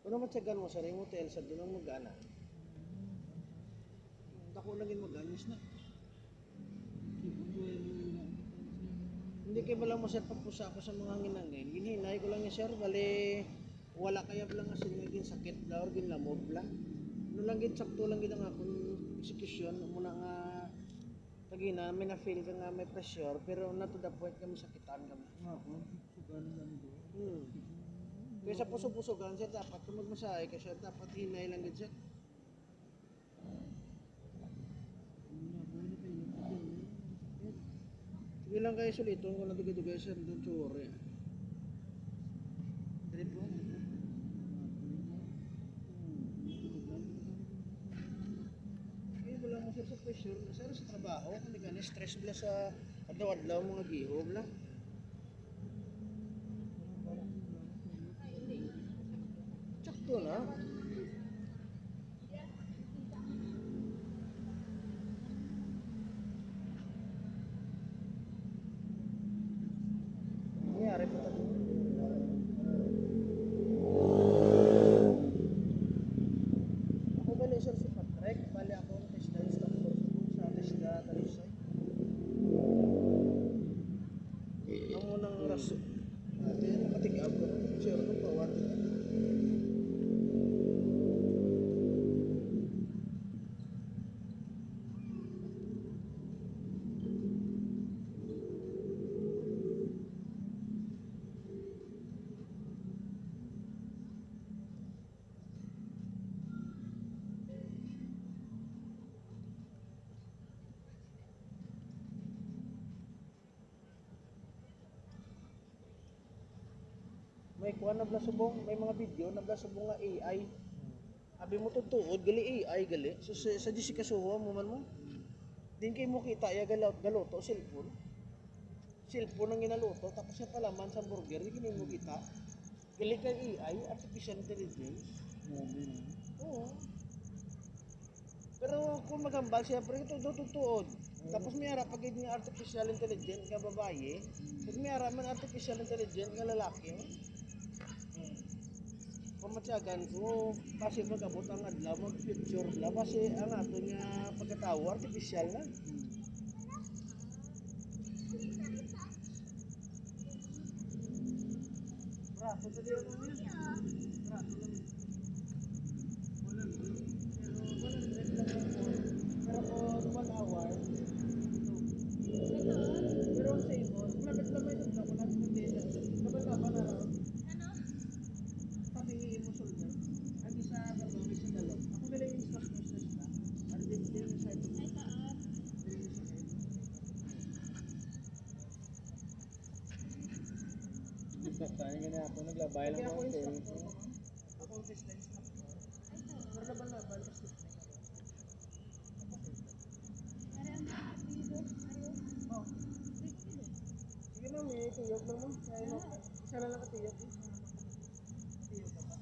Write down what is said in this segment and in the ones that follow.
Kuno matyagan mo sa ring hotel sa doon ang mag-ana. Dako lagi mag-anis na. Hindi kay bala mo sir pagpusa ko sa mga nginangin. Ginhinay ko lang ni sir bali wala kaya lang nga sila naging sakit bla or ginlamob bla. No lang gid sakto lang gid ang akong execution muna nga kagina may na feel ka nga may pressure pero not to the point nga masakitan kami. Ako, sugan lang do. Kaya sa puso-pusogan sir dapat kung magmasahe kasi dapat hinay lang gid sir. Sige lang kayo suliton kung nadugay-dugay sir doon tsuri. Trip mo. Kaya wala mo sir sa pressure. Sir sa trabaho, kung di stress bla sa adlaw-adlaw mga giho bla. Sakto na. Nangyari po tayo. Ako gali sir si Patrick, bali ako ang testa instructor sa testa Talisay. Ang unang raso. Ate, nakatig-up ko. Sir, ano pa? What? May kuha na bla subong, may mga video na bla subong nga AI. Abi mo tutuod gali AI gali. So sa Jessica Soho mo man mo. Din kay mo kita ya galoto cellphone. Cellphone ang ginaluto tapos sa palaman sa burger di kini mo kita. Gali kay AI, artificial intelligence. Oo. Pero kung magambal siya, pero ito tutuod. Tapos may harap pag nga artificial intelligence nga babae, pag may harap man artificial intelligence nga lalaki, pamatyagan ko, kasi magabot ang adlaw, mag-future la, kasi ang ato nga pagkatawa, artificial na. Braso sa diyan mo yan. Braso lang. Wala lang. Pero kung 1 hour, pero ang sa imo, malapit lang may sabla, malapit lang din. Laban-laban na raw. Patingin mo shoulder. Ang isa gagawin sa dalog. Ako galing yung instructor sa sila. Ano din yung sa ito. Saktahin ka na ako, naglabay lang Kaya ako ako. instructor. Ako ang test na instructor. Pero laban-laban kasi. Oh. Sige ma'am, may tuyok lang ma'am. Kaya mo. Isa na lang katuyok. Tuyok ka ba?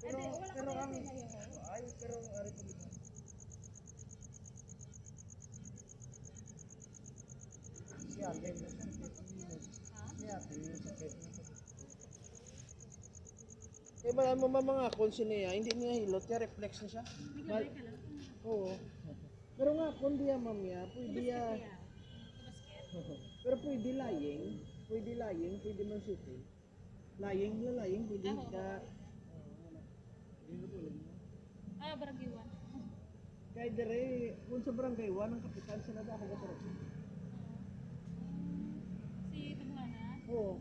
Pero ang ay pero ari ko dito. Si ate mo sa si ate mo sa eh ba mo mga konsi niya, hindi niya hilot, kaya reflex na siya. Oo. Pero nga, kung diya mamaya, pwede ya. Pero pwede lying, pwede man shooting. Lying, pwede ka. Baragiwan. Kaya dire, kung sa barangay 1, ang kapitan sila na ako kapag. Si Tabuana. Oo.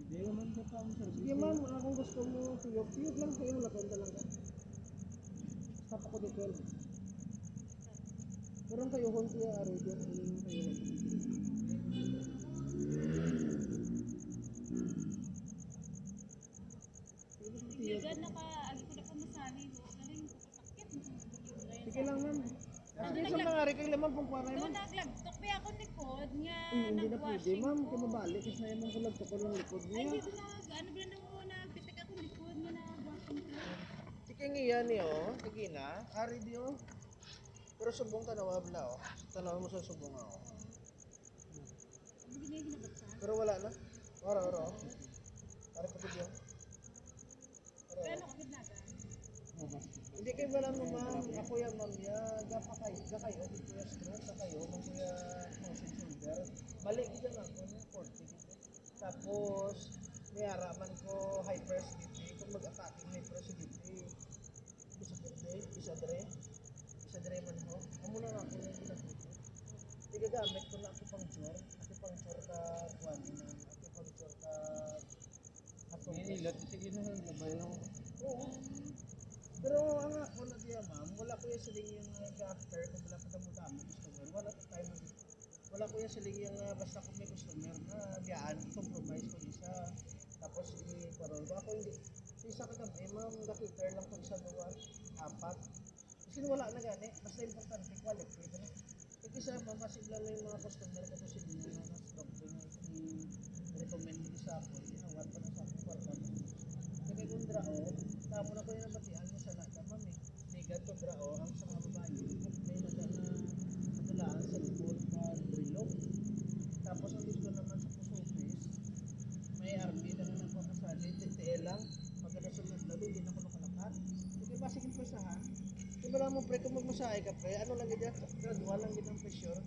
Hindi naman sa pang service. Sige ma'am, kung gusto mo tuyok lang kayo, laban talaga. Stop ako dito. Pero ang kayuhon kuya, araw dyan, ano yung kayuhon? Bigyan na ka, agi ko na pa masali. Galing ko sakit. Sige lang ma'am. Sige sa mga ari, kailan man pong kwaray Doon ma'am. naglagtok pa ako likod nga Hindi na pwede nag-washing ma'am, ko. kung mabalik, kasi na yung kulagto ko ng likod Ay, niya. hindi ko na, ano ba na muna, pitik ako likod nga nag-washing ko. Sige nga niyo, sige na, ari di oh. Pero subong tanawa bla oh. Tanawa mo sa subong ako. ginahinabat siya. Pero wala na. Ora. Para pa video. Pero kapit naga. Hindi kayo wala mo ma'am. Ako yan ma'am. Ya, gapa kayo. Gakayo. Kuya stroke. Gakayo. Mang kuya frozen shoulder. Balik kita lang ko na 40 dito. Tapos, may haraman ko hyperacidity. Kung mag-attacking hyperacidity. Bisa dre man ho. Amo na ako yung ginagawa. Igagamit ko na acupuncture. Acupuncture ka kuwan na acupuncture ka atong Nilot sige na labay ako. oo. Pero ang ako na diya ma'am, wala ko yung siling yung after kung wala pa damo customer. Wala pa tayo wala ko yung siling yung basta kung may customer na biyaan, compromise ko isa. Tapos i-parol ko ako hindi. So, isa ka gabi, ma'am, nakiter lang ko isa duwa, apat. Kasi wala na gani, basta importante quality. Diba? Kasi sa mamasig lang yung mga customer ko kasi hindi na na-stock ko na i-recommend nila sa ako. Inawat pa na sa ako para kami. Kaya kung drao, tamo na ko yung namatian mo sa nata, ma'am eh. May ganito drao, ang sa mga babae, may nadalaan sa likod na brilog. Tapos ang gusto naman sa pusupis, may RP na nga nagpapasali, TTL lang. Pagkadasunod lalo, hindi na ko nakalakat. Okay ba, sige po sa ha? Diba lang mo pre, kung magmasahe ka pre, ano lang ganyan, gradual lang ganyan pressure.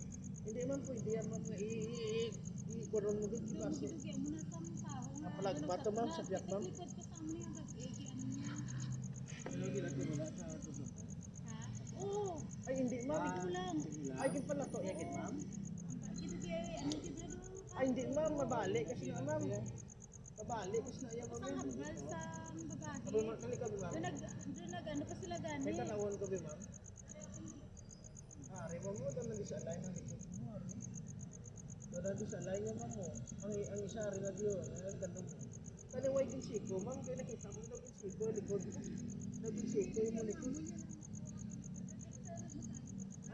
Hindi man pwede yan man nga i-kuron mo din, diba? Dugi mo na sa mga tao nga. Napalag ba ito ma'am, sa biyak ma'am? Likod ko sa mga yung gabi, ano niya. Pero gilati wala sa tutok. Ha? Oo. Ay hindi ma'am, Kulang. ay gin pala to, yagin ma'am. Dugi, ano gid na Ay hindi ma'am, mabali kasi nga ma'am. Mabali kasi na yan ma'am. Sa hambal sa Sabi babae. mo, kalikaw bi ma'am. Doon nag ano pa sila gani. May tanawon ko bi ma'am. Ari mo mo, doon na sa alay ng likod mo. Doon na sa alay nga ma'am mo. Ang isa rin na diyo, ang ganda mo. Kaliway din siko, ma'am, kaya nakita mo daw yung siko, likod mo. Naging siko yung likod.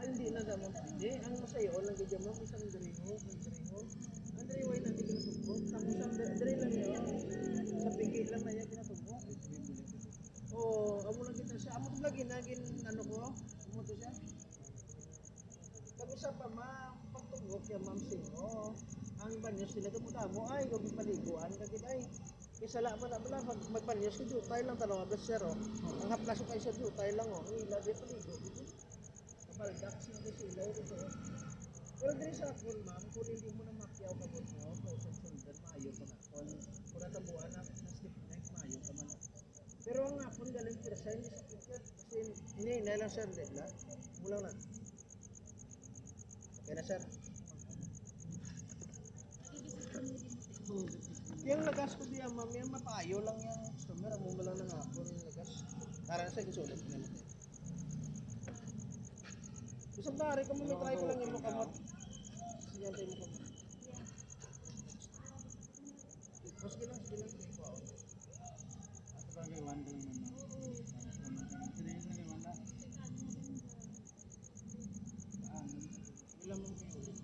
Ay, hindi na naman pwede. Ang masayo lang ganyan ma'am, isang dringo. Ang dringo na hindi kinatubok. Tapos ang dringo lang yun. Sa pigil lang na yan kinatubok. Oo, amo lang kita siya. Amo lang ginagin, ano ko, amo to siya. Kami sa pa ma'am, pagtugok yung ma'am sino. Ang banyos nila tumutamo ay, huwag paliguan kagid ay. Isa lang na pag magpanyos ko jutay lang tanong ablas sir oh. Ang haplas ko kayo sa jutay lang oh. Ang ila di paligo dito. Kabaldak sila sila ito. Pero diri sa akon ma'am, kung hindi mo na makyaw ka mo, frozen shoulder maayo pa na. Kung natabuan na slip neck maayo ka man. Pero ang akon galing persa hindi sakit yan. Kasi hindi lang sir, dila. Mulang na. Okay na sir. Yung lagas ko diyan, ma'am, yan mapayo lang yung customer. Amo mo lang ng hapon yung lagas. Tara na sa gusulit ko naman. Isang tari ko mo, may try ko lang yung mukamot. Siyan tayo mukamot. Sige lang, kayo po ako. At ba kay Wanda naman. Sila yung kay Wanda. Ilan mo kayo ulit?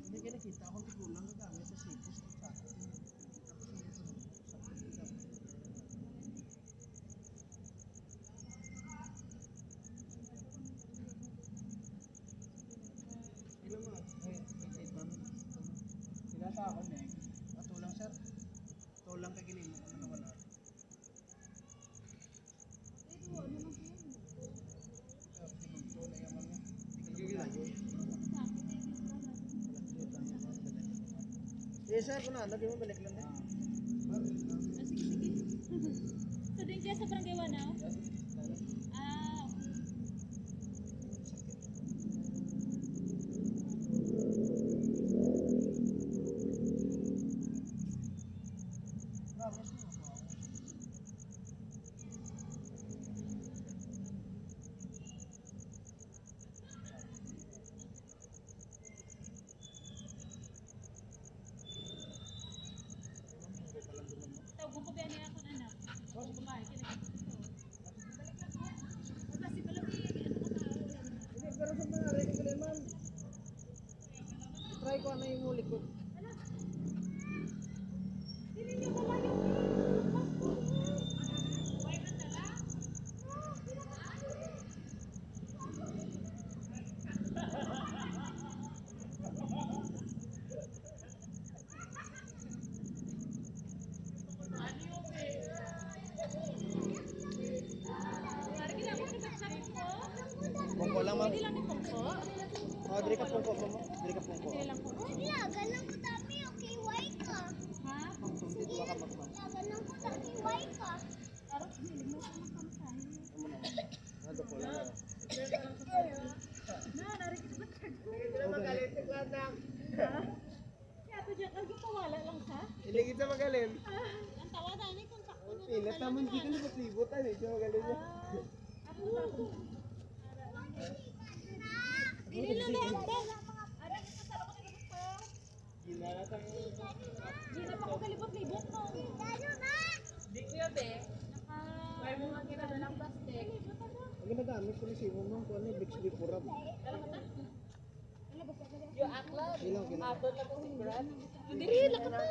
Hindi kayo nakita akong tigulang gagamit sa sipos at sakit. Ilan mo? Ay, wait, ma'am. Sila sa ako eh. Tulang sir. Tulang ka ginimo ko na wala. Tulay ang mga. Hindi ka na Eh sir, kung na, lagi mo balik lang din. Sige. So din kaya sa barangay Wanaw? Ah, okay. Promise mo ako. Tawag ko ba yan pungko mo. Dili ka pungko. Sige lang po. Wala, ganun ko dami, okay, why ka? Ha? Dito ka magmam. Wala, ganun ko dami, why ka? Tarot, hilig mo sa mga pamasahe. Amo na. Ano ko lang. Na, narikit ba tag ko? Magalit. Kaya to dyan, nagpapawala lang ka? Hindi kita magaling. Ang tawa na, ni kung sakto na. Pila naman di ka libot-libotan eh. Siya magaling niya. Ako ba ako? Dili lang ni Ate. Ara, ito sa ako nilibot pa. Ginatang. Di na pa ako kalibot-libot no. Gano'n na! Di ko yun eh. May mga kinadalang plastic. Ang ginagamit ko ni Simo mo, kung ano, Bixby Purab. Yung akla. Ilang kinagamit. Ato na ko si Brad. Dili lang ka.